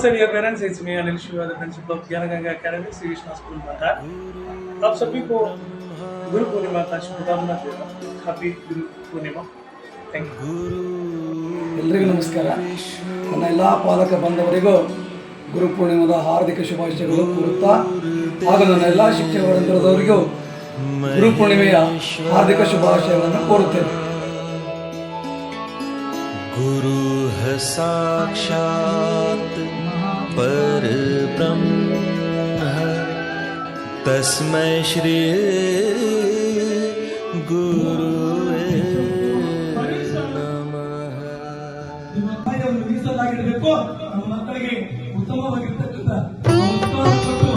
Namaste, dear parents. It's me, Anil Shiva, the principal of Gyana Ganga Academy, Sri Krishna School, Mata. आप सभी को गुरु पूर्णिमा का शुभकामना देता हूँ. Happy Guru Purnima. Thank you. ಎಲ್ರಿಗೂ ನಮಸ್ಕಾರ. ನನ್ನ ಎಲ್ಲ ಪಾಲಕ ಬಂಧವರಿಗೂ ಗುರು ಪೂರ್ಣಿಮಾದ ಹಾರ್ದಿಕ ಶುಭಾಶಯಗಳು ಕೋರುತ್ತಾ ಹಾಗೂ ನನ್ನ ಎಲ್ಲ ಶಿಕ್ಷಕ ವೃಂದದವರಿಗೂ ಗುರು ಪೂರ್ಣಿಮೆಯ ಹಾರ್ದಿಕ ಶುಭಾಶಯಗಳನ್ನು ಕೋರುತ್ತೇನೆ. गुरु है साक्षात परब्रह्म तस्मै श्री गुरुवे नमः. ಮೀಸಲಾಗಿಡಬೇಕು. ನಮ್ಮ ಮಕ್ಕಳಿಗೆ ಉತ್ತಮವಾಗಿರ್ತಕ್ಕಂಥ ಸಂಸ್ಕಾರ ಕೊಟ್ಟು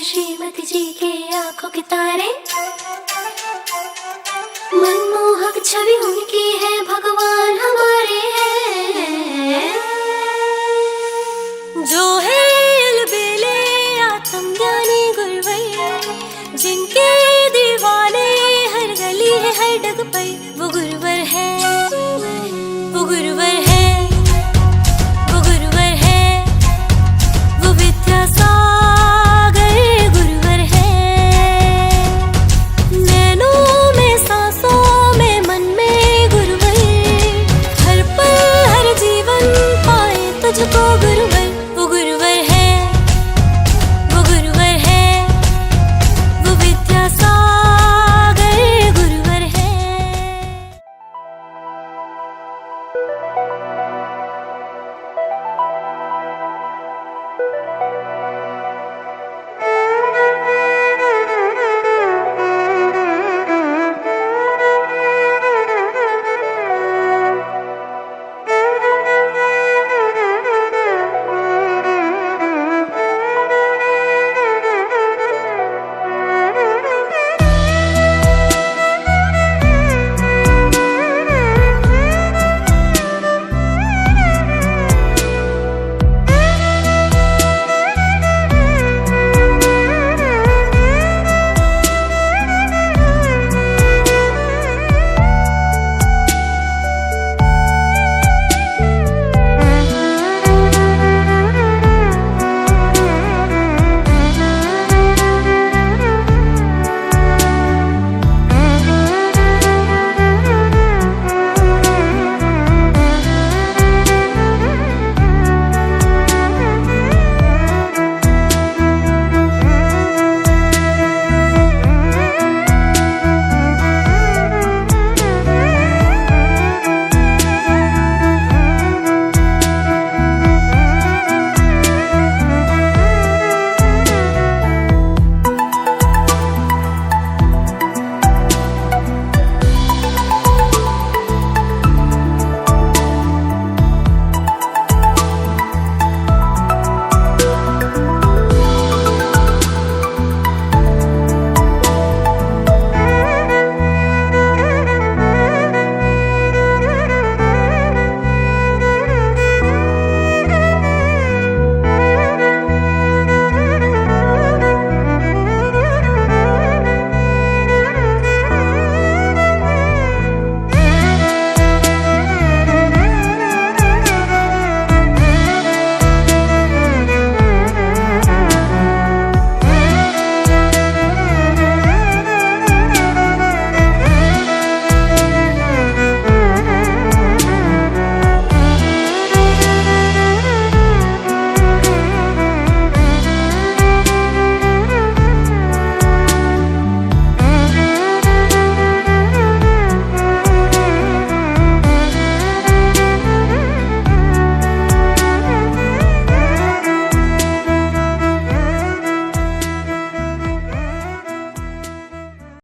श्रीमती जी के आंखों के तारे, मनमोहक छवि उनकी है, भगवान हमारे हैं जो